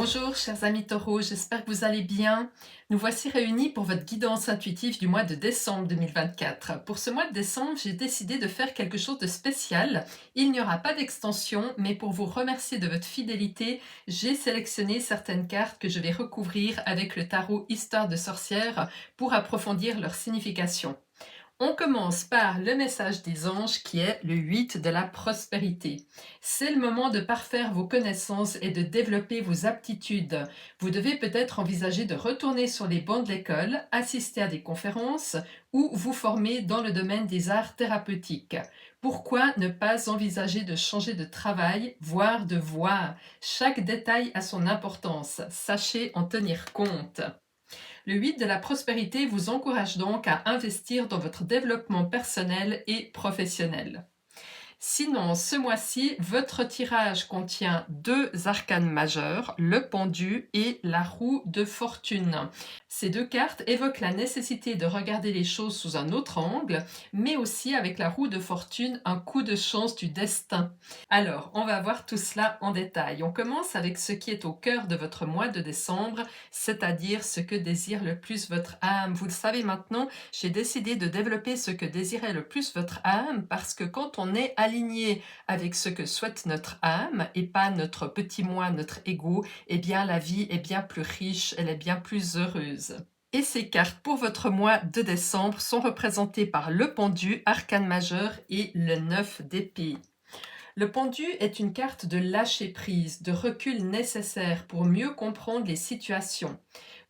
Bonjour chers amis taureaux, j'espère que vous allez bien. Nous voici réunis pour votre guidance intuitive du mois de décembre 2024. Pour ce mois de décembre, j'ai décidé de faire quelque chose de spécial. Il n'y aura pas d'extension, mais pour vous remercier de votre fidélité, j'ai sélectionné certaines cartes que je vais recouvrir avec le tarot Histoire de sorcière pour approfondir leur signification. On commence par le message des anges qui est le 8 de la prospérité. C'est le moment de parfaire vos connaissances et de développer vos aptitudes. Vous devez peut-être envisager de retourner sur les bancs de l'école, assister à des conférences ou vous former dans le domaine des arts thérapeutiques. Pourquoi ne pas envisager de changer de travail, voire de voie? Chaque détail a son importance. Sachez en tenir compte. Le 8 de la prospérité vous encourage donc à investir dans votre développement personnel et professionnel. Sinon, ce mois-ci, votre tirage contient deux arcanes majeures, le pendu et la roue de fortune. Ces deux cartes évoquent la nécessité de regarder les choses sous un autre angle, mais aussi avec la roue de fortune, un coup de chance du destin. Alors, on va voir tout cela en détail. On commence avec ce qui est au cœur de votre mois de décembre, c'est-à-dire ce que désire le plus votre âme. Vous le savez maintenant, j'ai décidé de développer ce que désirait le plus votre âme parce que quand on est aligné avec ce que souhaite notre âme et pas notre petit moi, notre ego, eh bien la vie est bien plus riche, elle est bien plus heureuse. Et ces cartes pour votre mois de décembre sont représentées par le pendu, arcane majeur et le 9 d'épée. Le pendu est une carte de lâcher prise, de recul nécessaire pour mieux comprendre les situations.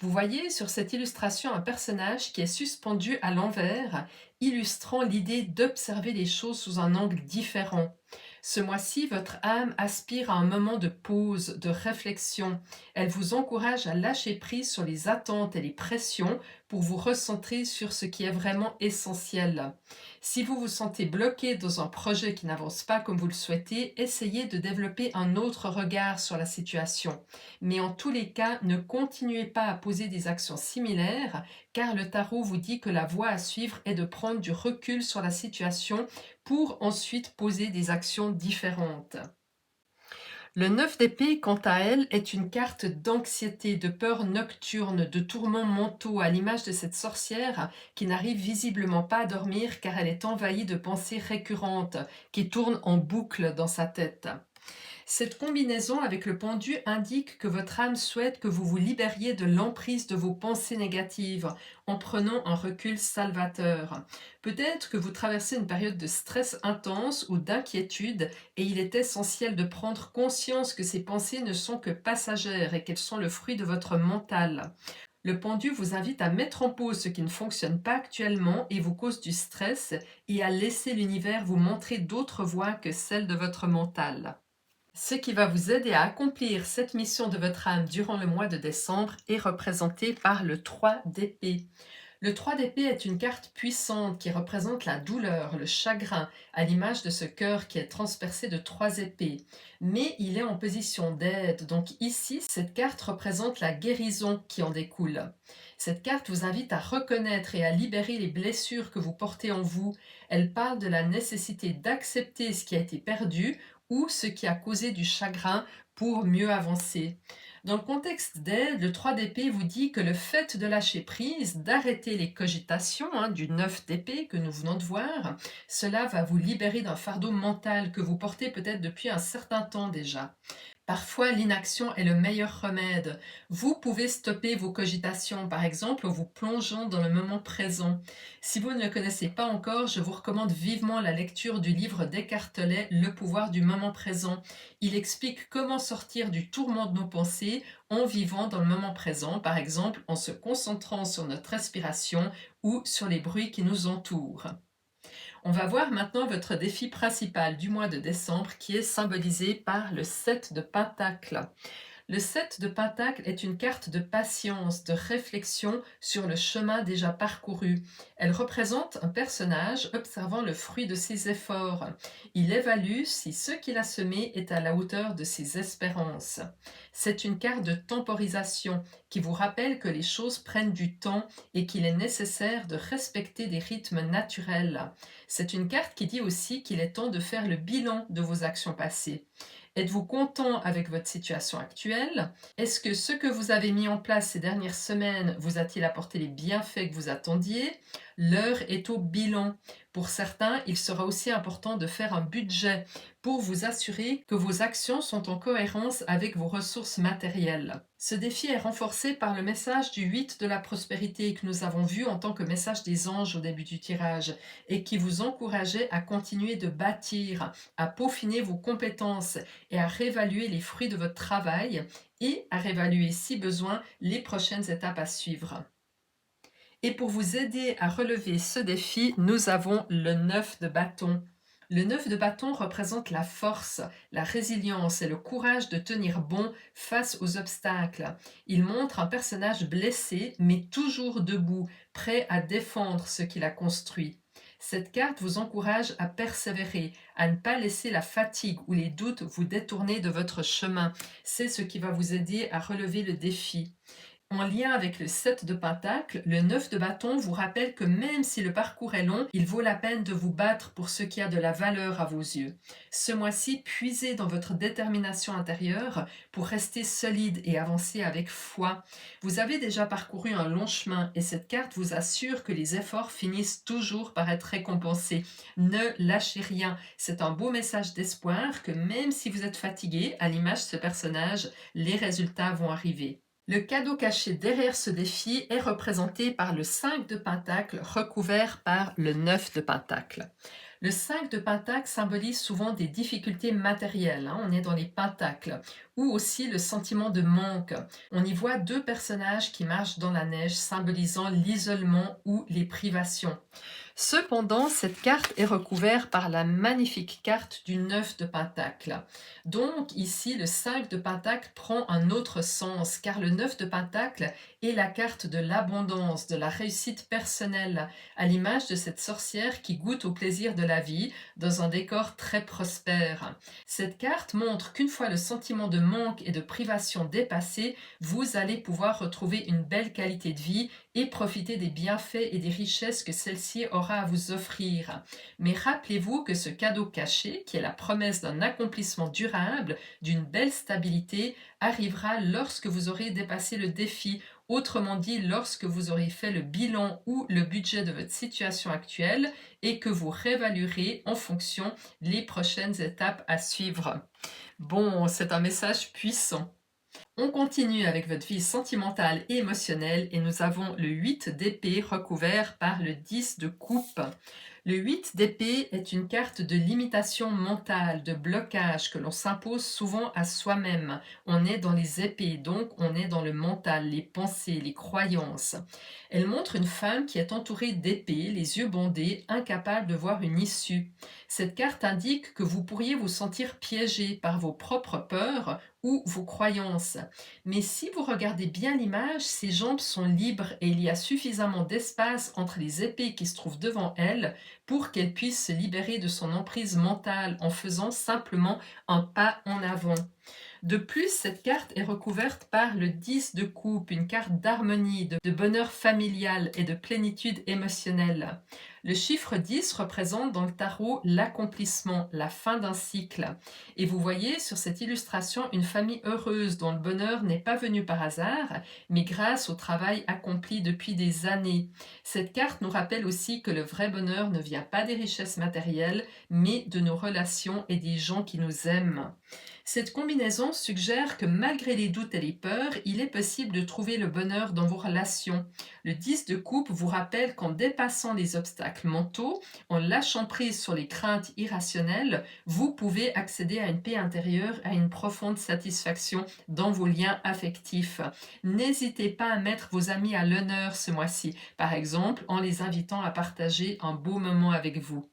Vous voyez sur cette illustration un personnage qui est suspendu à l'envers, illustrant l'idée d'observer les choses sous un angle différent. Ce mois-ci, votre âme aspire à un moment de pause, de réflexion. Elle vous encourage à lâcher prise sur les attentes et les pressions pour vous recentrer sur ce qui est vraiment essentiel. Si vous vous sentez bloqué dans un projet qui n'avance pas comme vous le souhaitez, essayez de développer un autre regard sur la situation. Mais en tous les cas, ne continuez pas à poser des actions similaires, car le tarot vous dit que la voie à suivre est de prendre du recul sur la situation pour ensuite poser des actions différentes. Le 9 d'épée, quant à elle, est une carte d'anxiété, de peur nocturne, de tourments mentaux, à l'image de cette sorcière qui n'arrive visiblement pas à dormir car elle est envahie de pensées récurrentes qui tournent en boucle dans sa tête. Cette combinaison avec le pendu indique que votre âme souhaite que vous vous libériez de l'emprise de vos pensées négatives en prenant un recul salvateur. Peut-être que vous traversez une période de stress intense ou d'inquiétude et il est essentiel de prendre conscience que ces pensées ne sont que passagères et qu'elles sont le fruit de votre mental. Le pendu vous invite à mettre en pause ce qui ne fonctionne pas actuellement et vous cause du stress et à laisser l'univers vous montrer d'autres voies que celles de votre mental. Ce qui va vous aider à accomplir cette mission de votre âme durant le mois de décembre est représenté par le 3 d'épée. Le 3 d'épée est une carte puissante qui représente la douleur, le chagrin, à l'image de ce cœur qui est transpercé de 3 épées. Mais il est en position d'aide, donc ici, cette carte représente la guérison qui en découle. Cette carte vous invite à reconnaître et à libérer les blessures que vous portez en vous. Elle parle de la nécessité d'accepter ce qui a été perdu ou ce qui a causé du chagrin pour mieux avancer. Dans le contexte d'aide, le 3 d'épée vous dit que le fait de lâcher prise, d'arrêter les cogitations du 9 d'épée que nous venons de voir, cela va vous libérer d'un fardeau mental que vous portez peut-être depuis un certain temps déjà. Parfois, l'inaction est le meilleur remède. Vous pouvez stopper vos cogitations, par exemple en vous plongeant dans le moment présent. Si vous ne le connaissez pas encore, je vous recommande vivement la lecture du livre d'Eckhart Tolle, Le pouvoir du moment présent. Il explique comment sortir du tourment de nos pensées en vivant dans le moment présent, par exemple en se concentrant sur notre respiration ou sur les bruits qui nous entourent. On va voir maintenant votre défi principal du mois de décembre qui est symbolisé par le 7 de Pentacle. Le 7 de Pentacle est une carte de patience, de réflexion sur le chemin déjà parcouru. Elle représente un personnage observant le fruit de ses efforts. Il évalue si ce qu'il a semé est à la hauteur de ses espérances. C'est une carte de temporisation qui vous rappelle que les choses prennent du temps et qu'il est nécessaire de respecter des rythmes naturels. C'est une carte qui dit aussi qu'il est temps de faire le bilan de vos actions passées. Êtes-vous content avec votre situation actuelle? Est-ce que ce que vous avez mis en place ces dernières semaines vous a-t-il apporté les bienfaits que vous attendiez? L'heure est au bilan. Pour certains, il sera aussi important de faire un budget pour vous assurer que vos actions sont en cohérence avec vos ressources matérielles. Ce défi est renforcé par le message du 8 de la prospérité que nous avons vu en tant que message des anges au début du tirage et qui vous encourageait à continuer de bâtir, à peaufiner vos compétences et à réévaluer les fruits de votre travail et à réévaluer si besoin les prochaines étapes à suivre. Et pour vous aider à relever ce défi, nous avons le 9 de bâton. Le 9 de bâton représente la force, la résilience et le courage de tenir bon face aux obstacles. Il montre un personnage blessé mais toujours debout, prêt à défendre ce qu'il a construit. Cette carte vous encourage à persévérer, à ne pas laisser la fatigue ou les doutes vous détourner de votre chemin. C'est ce qui va vous aider à relever le défi. En lien avec le 7 de Pentacle, le 9 de bâton vous rappelle que même si le parcours est long, il vaut la peine de vous battre pour ce qui a de la valeur à vos yeux. Ce mois-ci, puisez dans votre détermination intérieure pour rester solide et avancer avec foi. Vous avez déjà parcouru un long chemin et cette carte vous assure que les efforts finissent toujours par être récompensés. Ne lâchez rien. C'est un beau message d'espoir que même si vous êtes fatigué, à l'image de ce personnage, les résultats vont arriver. Le cadeau caché derrière ce défi est représenté par le 5 de Pentacle recouvert par le 9 de Pentacle. Le 5 de Pentacle symbolise souvent des difficultés matérielles, on est dans les pentacles, ou aussi le sentiment de manque. On y voit deux personnages qui marchent dans la neige, symbolisant l'isolement ou les privations. Cependant, cette carte est recouverte par la magnifique carte du 9 de Pentacle. Donc ici, le 5 de Pentacle prend un autre sens, car le 9 de Pentacle est la carte de l'abondance, de la réussite personnelle, à l'image de cette sorcière qui goûte au plaisir de la vie dans un décor très prospère. Cette carte montre qu'une fois le sentiment de manque et de privation dépassé, vous allez pouvoir retrouver une belle qualité de vie et profiter des bienfaits et des richesses que celle-ci aura à vous offrir. Mais rappelez-vous que ce cadeau caché, qui est la promesse d'un accomplissement durable, d'une belle stabilité, arrivera lorsque vous aurez dépassé le défi, autrement dit lorsque vous aurez fait le bilan ou le budget de votre situation actuelle et que vous réévaluerez en fonction les prochaines étapes à suivre. Bon, c'est un message puissant. On continue avec votre vie sentimentale et émotionnelle et nous avons le 8 d'épée recouvert par le 10 de coupe. Le 8 d'épée est une carte de limitation mentale, de blocage que l'on s'impose souvent à soi-même. On est dans les épées, donc on est dans le mental, les pensées, les croyances. Elle montre une femme qui est entourée d'épées, les yeux bandés, incapable de voir une issue. Cette carte indique que vous pourriez vous sentir piégé par vos propres peurs ou vos croyances. Mais si vous regardez bien l'image, ses jambes sont libres et il y a suffisamment d'espace entre les épées qui se trouvent devant elle pour qu'elle puisse se libérer de son emprise mentale en faisant simplement un pas en avant. De plus, cette carte est recouverte par le 10 de coupe, une carte d'harmonie, de bonheur familial et de plénitude émotionnelle. Le chiffre 10 représente dans le tarot l'accomplissement, la fin d'un cycle. Et vous voyez sur cette illustration une famille heureuse dont le bonheur n'est pas venu par hasard, mais grâce au travail accompli depuis des années. Cette carte nous rappelle aussi que le vrai bonheur ne vient pas des richesses matérielles, mais de nos relations et des gens qui nous aiment. Cette combinaison suggère que malgré les doutes et les peurs, il est possible de trouver le bonheur dans vos relations. Le 10 de coupe vous rappelle qu'en dépassant les obstacles mentaux, en lâchant prise sur les craintes irrationnelles, vous pouvez accéder à une paix intérieure, à une profonde satisfaction dans vos liens affectifs. N'hésitez pas à mettre vos amis à l'honneur ce mois-ci, par exemple en les invitant à partager un beau moment avec vous.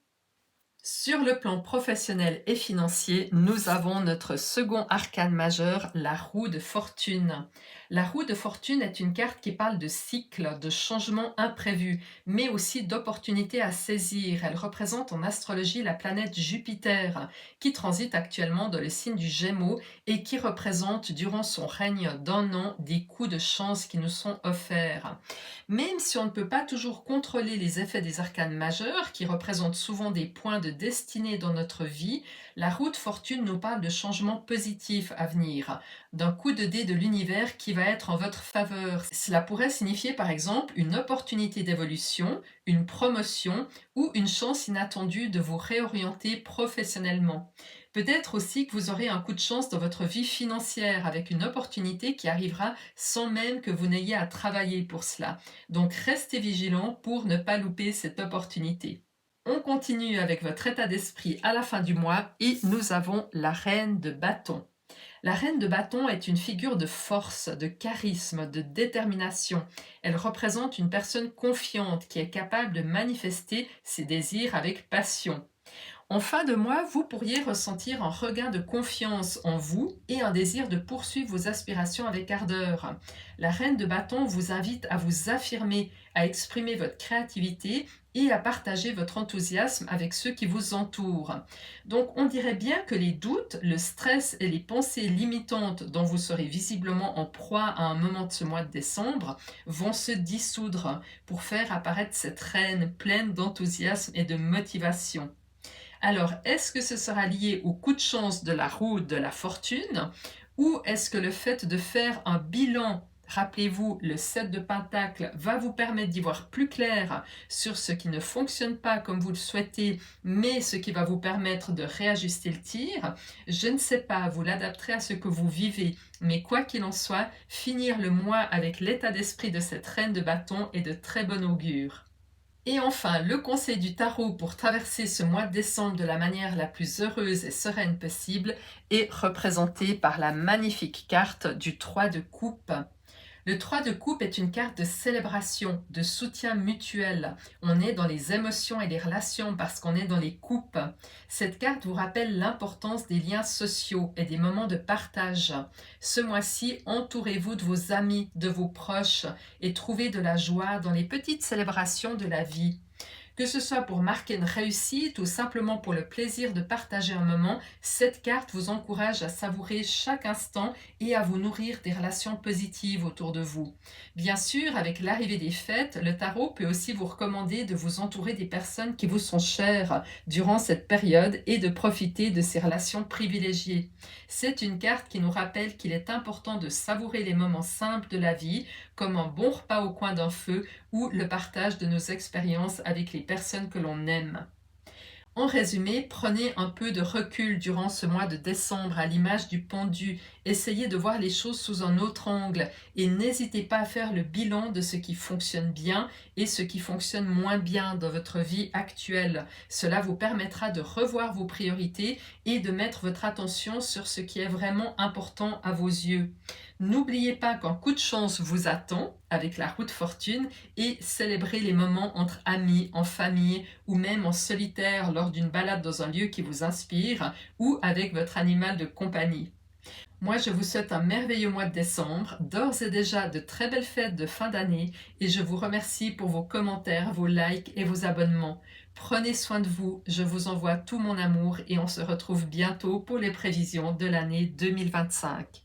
Sur le plan professionnel et financier, nous avons notre second arcane majeur, la roue de fortune. La roue de fortune est une carte qui parle de cycles, de changements imprévus, mais aussi d'opportunités à saisir. Elle représente en astrologie la planète Jupiter, qui transite actuellement dans le signe du Gémeaux et qui représente durant son règne d'1 an des coups de chance qui nous sont offerts. Même si on ne peut pas toujours contrôler les effets des arcanes majeurs, qui représentent souvent des points de destinée dans notre vie, la roue de fortune nous parle de changements positifs à venir, d'un coup de dé de l'univers qui va être en votre faveur. Cela pourrait signifier par exemple une opportunité d'évolution, une promotion ou une chance inattendue de vous réorienter professionnellement. Peut-être aussi que vous aurez un coup de chance dans votre vie financière avec une opportunité qui arrivera sans même que vous n'ayez à travailler pour cela. Donc restez vigilant pour ne pas louper cette opportunité. On continue avec votre état d'esprit à la fin du mois et nous avons la reine de bâton. La reine de bâton est une figure de force, de charisme, de détermination. Elle représente une personne confiante qui est capable de manifester ses désirs avec passion. En fin de mois, vous pourriez ressentir un regain de confiance en vous et un désir de poursuivre vos aspirations avec ardeur. La reine de bâton vous invite à vous affirmer, à exprimer votre créativité et à partager votre enthousiasme avec ceux qui vous entourent. Donc on dirait bien que les doutes, le stress et les pensées limitantes dont vous serez visiblement en proie à un moment de ce mois de décembre vont se dissoudre pour faire apparaître cette reine pleine d'enthousiasme et de motivation. Alors, est-ce que ce sera lié au coup de chance de la roue de la fortune ou est-ce que le fait de faire un bilan, rappelez-vous, le 7 de Pentacle va vous permettre d'y voir plus clair sur ce qui ne fonctionne pas comme vous le souhaitez, mais ce qui va vous permettre de réajuster le tir? Je ne sais pas, vous l'adapterez à ce que vous vivez, mais quoi qu'il en soit, finir le mois avec l'état d'esprit de cette reine de bâton est de très bon augure. Et enfin, le conseil du tarot pour traverser ce mois de décembre de la manière la plus heureuse et sereine possible est représenté par la magnifique carte du 3 de coupe. Le 3 de coupe est une carte de célébration, de soutien mutuel. On est dans les émotions et les relations parce qu'on est dans les coupes. Cette carte vous rappelle l'importance des liens sociaux et des moments de partage. Ce mois-ci, entourez-vous de vos amis, de vos proches et trouvez de la joie dans les petites célébrations de la vie. Que ce soit pour marquer une réussite ou simplement pour le plaisir de partager un moment, cette carte vous encourage à savourer chaque instant et à vous nourrir des relations positives autour de vous. Bien sûr, avec l'arrivée des fêtes, le tarot peut aussi vous recommander de vous entourer des personnes qui vous sont chères durant cette période et de profiter de ces relations privilégiées. C'est une carte qui nous rappelle qu'il est important de savourer les moments simples de la vie, comme un bon repas au coin d'un feu ou le partage de nos expériences avec les personnes que l'on aime. En résumé, prenez un peu de recul durant ce mois de décembre à l'image du pendu. Essayez de voir les choses sous un autre angle et n'hésitez pas à faire le bilan de ce qui fonctionne bien et ce qui fonctionne moins bien dans votre vie actuelle. Cela vous permettra de revoir vos priorités et de mettre votre attention sur ce qui est vraiment important à vos yeux. N'oubliez pas qu'un coup de chance vous attend avec la roue de fortune et célébrez les moments entre amis, en famille ou même en solitaire lors d'une balade dans un lieu qui vous inspire ou avec votre animal de compagnie. Moi, je vous souhaite un merveilleux mois de décembre, d'ores et déjà de très belles fêtes de fin d'année et je vous remercie pour vos commentaires, vos likes et vos abonnements. Prenez soin de vous, je vous envoie tout mon amour et on se retrouve bientôt pour les prévisions de l'année 2025.